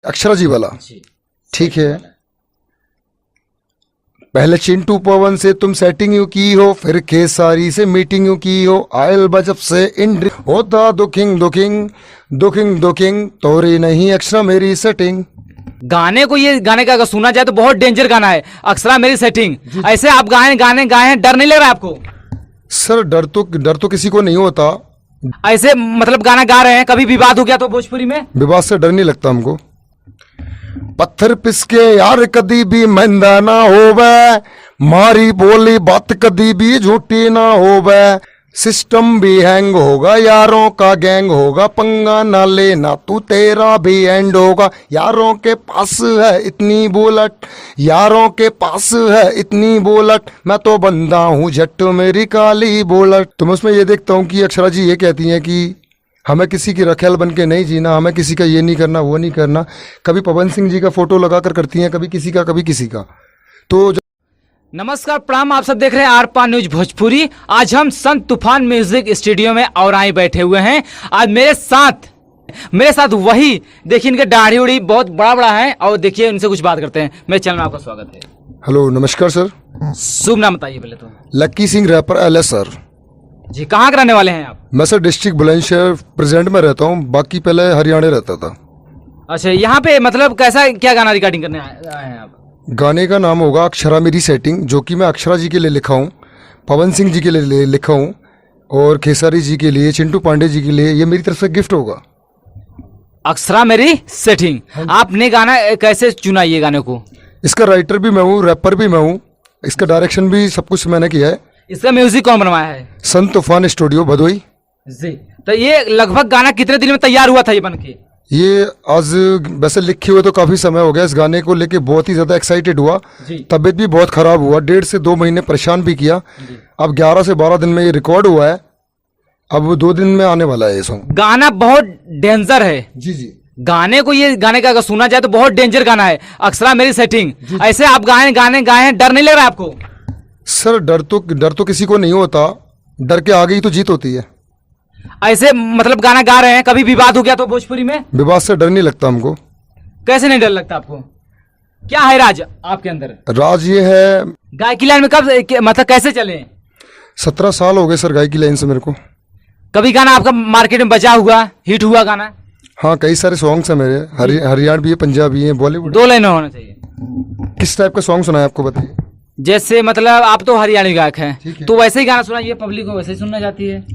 अक्षरा जी वाला ठीक है। पहले चिंटू पवन से तुम सेटिंग यू की हो, फिर खेसारी से मीटिंग यू की हो, आयल बजब से इंड होता दुखिंग दुखिंग दुखिंग दुखिंग तोरी नहीं अक्षरा मेरी सेटिंग। गाने को, ये गाने का अगर सुना जाए तो बहुत डेंजर गाना है, अक्षरा मेरी सेटिंग। ऐसे आप गाए हैं, डर नहीं लग रहा आपको? सर डर तो किसी को नहीं होता। ऐसे मतलब गाना गा रहे हैं, कभी विवाद हो गया तो भोजपुरी में? विवाद से डर नहीं लगता हमको। पत्थर पिसके यार कदी भी महंगा ना होवे, मारी बोली बात कदी भी झूठी ना होवे, सिस्टम भी हैंग होगा, यारों का गैंग होगा, पंगा ना लेना तू तेरा भी एंड होगा। यारों के पास है इतनी बुलेट, यारों के पास है इतनी बुलेट, मैं तो बंदा हूँ झट मेरी काली बुलेट। तो मैं उसमें ये देखता हूँ कि अक्षरा जी ये कहती हैं कि हमें किसी की रखेल बन के नहीं जीना, हमें किसी का ये नहीं करना वो नहीं करना। कभी पवन सिंह जी का फोटो लगाकर करती हैं, कभी किसी का कभी किसी का। तो नमस्कार प्रणाम, आप सब देख रहे हैं आर पार न्यूज भोजपुरी। आज हम संत तूफान म्यूजिक स्टूडियो में और आई बैठे हुए हैं। आज मेरे साथ वही देखिए, इनके दाढ़ी उड़ी बहुत बड़ा बड़ा है और देखिए इनसे कुछ बात करते हैं। मेरे चैनल में आपका स्वागत है। हेलो नमस्कार सर। शुभ नाम बताइए पहले तो। लक्की सिंह रैपर एलएस सर जी। कहाँ के रहने वाले हैं आप? मैं सर डिस्ट्रिक्ट बुलंदशहर प्रेजेंट में रहता हूँ, बाकी पहले हरियाणा रहता था। अच्छा, यहाँ पे मतलब कैसा क्या गाना रिकॉर्डिंग करने आए हैं आप? गाने का नाम होगा अक्षरा मेरी सेटिंग, जो कि मैं अक्षरा जी के लिए लिखा हूँ, पवन सिंह जी के लिए लिखा हूँ और खेसारी जी के लिए, चिंटू पांडे जी के लिए। ये मेरी तरफ से गिफ्ट होगा। अक्षरा मेरी सेटिंग। आपने गाना कैसे चुना ये गाने को? इसका राइटर भी मैं हूँ, रैपर भी मैं हूँ, इसका डायरेक्शन भी सब कुछ मैंने किया है। इसका म्यूजिक कौन बनवाया है? संत तूफान स्टूडियो भदोई जी। तो ये लगभग गाना कितने दिन में तैयार हुआ था ये बन के? ये आज वैसे लिखे हुए तो काफी समय हो गया। इस गाने को लेके बहुत ही ज्यादा एक्साइटेड हुआ, तबीयत भी बहुत खराब हुआ, 1.5 से 2 महीने परेशान भी किया। अब 11 से 12 दिन में ये रिकॉर्ड हुआ है, अब 2 दिन में आने वाला है ये सॉन्ग। गाना बहुत डेंजर है। जी जी। गाने को, ये गाने का अगर सुना जाए तो बहुत डेंजर गाना है, अक्षरा मेरी सेटिंग। ऐसे आप गाए हैं, डर नहीं लग रहा आपको? सर डर तो किसी को नहीं होता, डर के आगे ही तो जीत होती है। ऐसे मतलब गाना गा रहे हैं, कभी विवाद हो गया तो भोजपुरी में? विवाद से डर नहीं लगता हमको। कैसे नहीं डर लगता आपको? क्या है राज आपके अंदर? राज ये है, गायकी लाइन में कब मतलब कैसे चले? 17 साल हो गए सर गायकी लाइन से मेरे को। कभी गाना आपका मार्केट में बजा हुआ, हिट हुआ गाना? हाँ, कई सारे सॉन्ग्स हैं मेरे, हरियाणवी है, पंजाबी है, बॉलीवुड। 2 लाइन होना चाहिए। किस टाइप का सॉन्ग सुना है आपको बताइए? जैसे मतलब आप तो हरियाणवी गायक हैं, तो वैसे ही गाना सुनाइए, पब्लिक को वैसे ही सुनना चाहती है।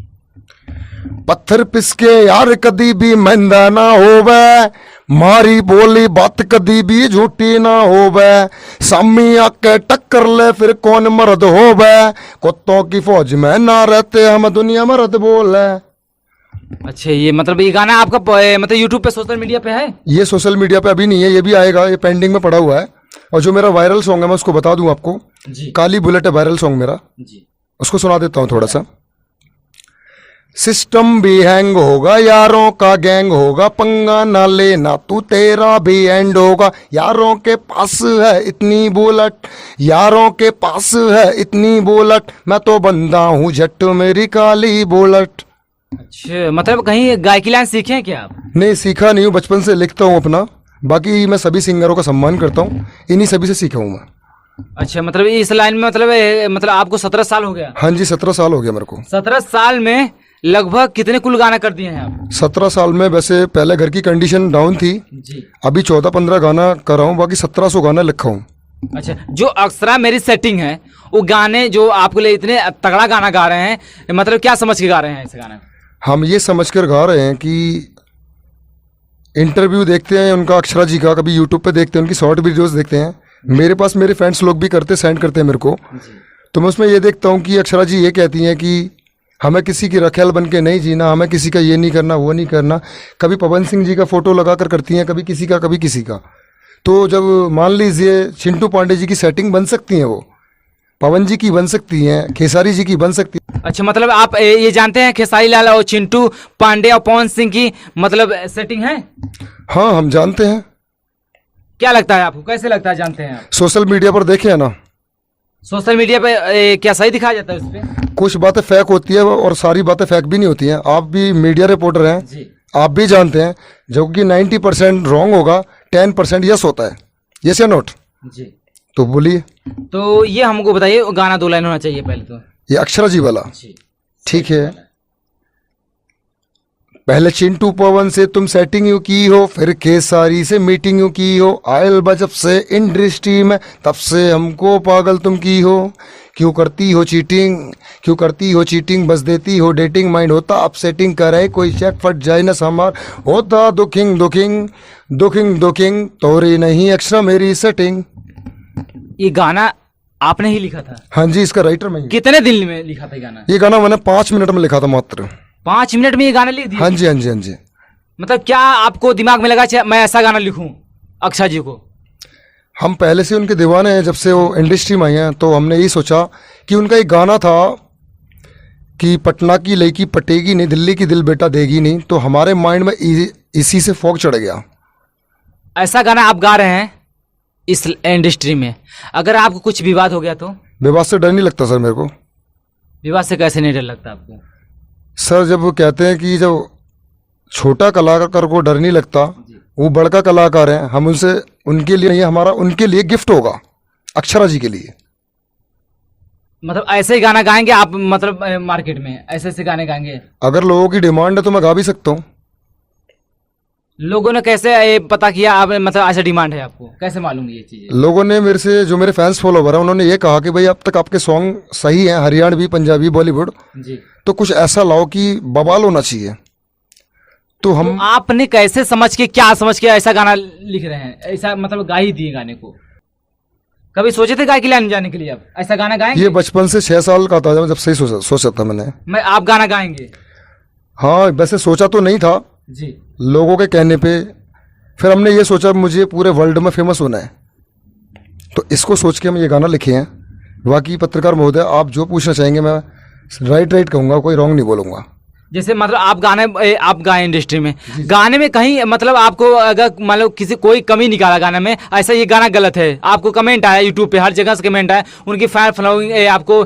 पत्थर पिसके यार कदी भी महंगा ना होवे, मारी बोली बात कदी भी झूठी ना होवे, सामी आके टक्कर ले फिर कौन मर्द होवे, कुत्तों की फौज में ना रहते हम दुनिया मर्द बोले। अच्छा, ये मतलब ये गाना आपका मतलब यूट्यूब पे, सोशल मीडिया पे है? ये सोशल मीडिया पे अभी नहीं है, ये भी आएगा, ये पेंडिंग में पड़ा हुआ है। और जो मेरा वायरल सॉन्ग है मैं उसको बता दूं आपको जी। काली बुलेट है वायरल सॉन्ग मेरा जी, उसको सुना देता हूँ थोड़ा सा। सिस्टम भी हैंग होगा, यारों का गैंग होगा, पंगा ना लेना तू तेरा भी एंड होगा, यारों के पास है इतनी बुलेट, यारों के पास है इतनी बुलेट, मैं तो बंदा हूँ झट मेरी काली बुलेट। अच्छा, मतलब कहीं गायकी लाइन सीखे हैं क्या आप? नहीं, सीखा नहीं हूँ, बचपन से लिखता हूँ अपना। बाकी मैं सभी सिंगरों का सम्मान करता हूँ, इन्हीं सभी से सीखा हूँ मैं। अच्छा, मतलब इस लाइन में मतलब आपको 17 साल हो गया? हाँ जी, 17 साल हो गया मेरे को। 17 साल में लगभग कितने कुल गाना कर दिए हैं आप? 17 साल में वैसे पहले घर की कंडीशन डाउन थी जी, अभी 14-15 गाना कर रहा हूँ, बाकी 1700 गाना लिखा हूँ। अच्छा, जो अक्षरा मेरी सेटिंग है, वो गाने जो आपके लिए इतने तगड़ा गाना गा रहे हैं, मतलब क्या समझ के गा रहे हैं इस गाने? हम ये समझ कर गा रहे हैं कि इंटरव्यू देखते हैं उनका, अक्षरा जी का, कभी यूट्यूब पे देखते हैं, उनकी शॉर्ट वीडियोस देखते हैं, मेरे पास मेरे फ्रेंड्स लोग भी करते, सेंड करते हैं मेरे को। तो मैं उसमें ये देखता हूँ कि अक्षरा जी ये कहती हैं कि हमें किसी की रखेल बन के नहीं जीना, हमें किसी का ये नहीं करना वो नहीं करना। कभी पवन सिंह जी का फोटो लगाकर करती हैं, कभी किसी का कभी किसी का। तो जब मान लीजिए चिंटू पांडे जी की सेटिंग बन सकती है, वो पवन जी की बन सकती हैं, खेसारी जी की बन सकती है। अच्छा, मतलब आप ये जानते हैं खेसारी लाल और चिंटू पांडे और पवन सिंह की मतलब सेटिंग है? हाँ, हम जानते हैं। क्या लगता है आपको, कैसे लगता है, जानते हैं आप? सोशल मीडिया पर देखे है ना, सोशल मीडिया पे क्या सही दिखाया जाता है उस पे? कुछ बातें फेक होती है और सारी बातें फेक भी नहीं होती हैं। आप भी मीडिया रिपोर्टर हैं जी, आप भी जानते हैं, जो कि 90% रॉन्ग होगा, 10% यस होता है, यस या नोट? जी। तो बोलिए। तो ये हमको बताइए, गाना 2 लाइन होना चाहिए पहले तो। ये अक्षरा जी वाला, जी। ठीक है। पहले चिंटू पवन से तुम सेटिंग यू की हो, फिर केसारी से मीटिंग यू की हो, आयल बजब से इंडस्ट्री में तब से हमको पागल तुम की हो। क्यों करती हो चीटिंग, क्यों करती हो चीटिंग, बस देती हो डेटिंग, माइंड होता अपसेटिंग, करे कोई चेक फट जाए न समार, होता दुखिंग दुखिंग दुखिंग दुखिंग, तोरी नहीं अक्षरा मेरी सेटिंग। ये गाना आपने ही लिखा था? हाँ जी, इसका राइटर मैं ही। कितने दिन में लिखा था ये गाना? ये गाना मैंने 5 मिनट में लिखा था मात्र। 5 मिनट में ये गाना लिख दिया? हाँ जी, हाँ जी, हाँ जी। मतलब क्या आपको दिमाग में लगा मैं ऐसा गाना लिखूं अक्षरा जी को? हम पहले से उनके दीवाने हैं, जब से वो इंडस्ट्री में आई हैं, तो हमने यही सोचा कि उनका एक गाना था कि पटना की लड़की पटेगी नहीं, दिल्ली की दिल बेटा देगी नहीं, तो हमारे माइंड में इसी से फॉग चढ़ गया। ऐसा गाना आप गा रहे हैं इस इंडस्ट्री में, अगर आपको कुछ विवाद हो गया तो? विवाद से डर नहीं लगता सर मेरे को। विवाद से कैसे नहीं डर लगता आपको? सर जब वो कहते हैं कि जब छोटा कलाकार को डर नहीं लगता, वो बड़का कलाकार हैं, हम उनसे, उनके लिए नहीं, हमारा उनके लिए गिफ्ट होगा, अक्षरा जी के लिए। मतलब ऐसे ही गाना गाएंगे आप, मतलब मार्केट में ऐसे ऐसे गाने गाएंगे? अगर लोगों की डिमांड है तो मैं गा भी सकता हूँ। लोगों ने कैसे ये पता किया आप, मतलब ऐसा डिमांड है आपको कैसे मालूम ये चीजें? लोगों ने मेरे से, जो मेरे फैंस फॉलोवर हैं, उन्होंने ये कहा कि भाई अब तक आपके सॉन्ग सही हैं, हरियाणवी, पंजाबी, बॉलीवुड, जी, तो कुछ ऐसा लाओ कि बवाल होना चाहिए। तो हम, तो आपने कैसे समझ के, क्या समझ के ऐसा गाना लिख रहे हैं, ऐसा मतलब गा ही दिए गाने को? कभी सोचे थे गाय की लाइन जाने के लिए आप ऐसा गाना गाएंगे? ये बचपन से 6 साल का था जब से ही सोचा था मैंने। मैं आप गाना गाएंगे? हाँ, वैसे सोचा तो नहीं था, जी। लोगों के कहने पे फिर हमने ये सोचा मुझे पूरे वर्ल्ड में फेमस होना है, तो इसको सोच के हम ये गाना लिखे हैं। बाकी पत्रकार महोदय, आप जो पूछना चाहेंगे मैं राइट कहूँगा, कोई रॉन्ग नहीं बोलूँगा। जैसे मतलब आप गाए इंडस्ट्री में, गाने में कहीं मतलब आपको अगर मतलब किसी कोई कमी निकाला गाने में, ऐसा ये गाना गलत है, आपको कमेंट आया यूट्यूब पे, हर जगह से कमेंट आया, उनकी फैन फॉलोइंग आपको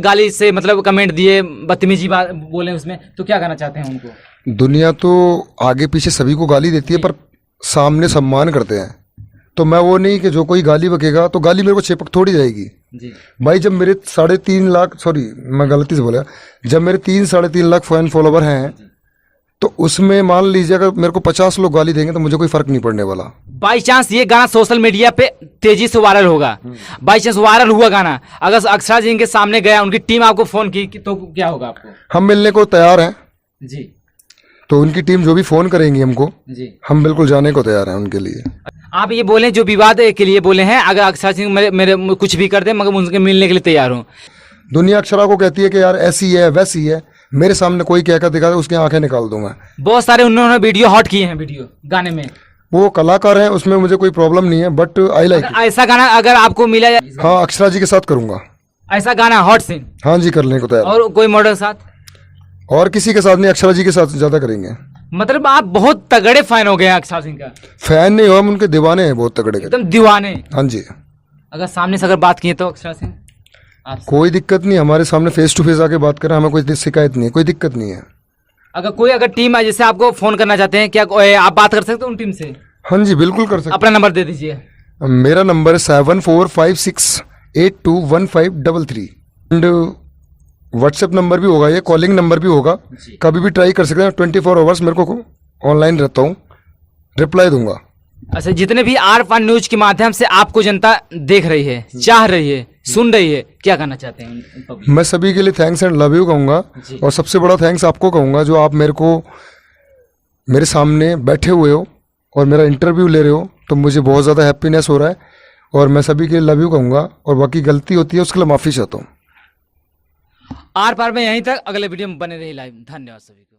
गाली से मतलब कमेंट दिए, बदतमीजी बात बोले उसमें, तो क्या कहना चाहते हैं उनको? दुनिया तो आगे पीछे सभी को गाली देती है, पर सामने सम्मान करते हैं। तो मैं वो नहीं कि जो कोई गाली बकेगा तो गाली मेरे को चिपक थोड़ी जाएगी। जी। भाई जब मेरे 3.5 लाख, सॉरी मैं गलती से बोला, जब मेरे 3-3.5 लाख फैन फॉलोवर हैं, तो उसमें मान लीजिए अगर मेरे को 50 लोग गाली देंगे तो मुझे कोई फर्क नहीं पड़ने वाला। बाई चांस ये गाना सोशल मीडिया पे तेजी से वायरल होगा, बाई चांस वायरल हुआ गाना, अगर अक्षरा जी के सामने गया, उनकी टीम आपको फोन की तो क्या होगा आपको? हम मिलने को तैयार हैं जी। तो उनकी टीम जो भी फोन करेंगी हमको, जी, हम बिल्कुल जाने को तैयार हैं उनके लिए। आप ये बोले जो विवाद के लिए बोले हैं, अगर अक्षरा सिंह मेरे कुछ भी कर दे मगर उनके मिलने के लिए तैयार हूँ। दुनिया अक्षरा को कहती है कि यार ऐसी है वैसी है, मेरे सामने कोई कहकर दिखा उसकी आंखें निकाल दूंगा। बहुत सारे उन्होंने वीडियो हॉट किए हैं, वीडियो गाने में, वो कलाकार हैं, उसमें मुझे कोई प्रॉब्लम नहीं है, बट आई लाइक। ऐसा गाना अगर आपको मिला जाए? हाँ, अक्षरा जी के साथ करूंगा ऐसा गाना हॉट सीन? हाँ जी, करने को तैयार। और कोई मॉडल साथ? और किसी के साथ नहीं, अक्षरा जी के साथ ज्यादा करेंगे। मतलब आप बहुत तगड़े फैन हो गए हैं अक्षरा सिंह का? फैन नहीं हो, हम उनके दीवाने हैं, बहुत तगड़े के। एकदम दीवाने? हाँ जी। अगर सामने से अगर बात किए तो अक्षरा सिंह आपसे? कोई दिक्कत नहीं, हमारे सामने फेस टू फेस आके बात करें, हमें कोई शिकायत नहीं है, कोई दिक्कत नहीं है। अगर टीम जैसे आपको फोन करना चाहते हैं, क्या आप बात कर सकते हो उन टीम से? हाँ जी, बिल्कुल कर सकते। अपना नंबर दे दीजिए। मेरा नंबर है 7456821533 एंड व्हाट्सएप नंबर भी होगा, ये कॉलिंग नंबर भी होगा, कभी भी ट्राई कर सकते हैं। 24 आवर्स मेरे को ऑनलाइन रहता हूँ, रिप्लाई दूंगा। अच्छा, जितने भी आर-पार न्यूज के माध्यम से आपको जनता देख रही है, चाह रही है, सुन रही है, क्या कहना चाहते हैं? मैं सभी के लिए थैंक्स एंड लव यू कहूँगा, और सबसे बड़ा थैंक्स आपको कहूँगा जो आप मेरे सामने बैठे हुए हो और मेरा इंटरव्यू ले रहे हो, तो मुझे बहुत ज़्यादा हैप्पीनेस हो रहा है, और मैं सभी के लिए लव यू कहूँगा, और बाकी गलती होती है उसके लिए माफ़ी चाहता हूँ। आर-पार में यहीं तक, अगले वीडियो में बने रही लाइव। धन्यवाद सभी को।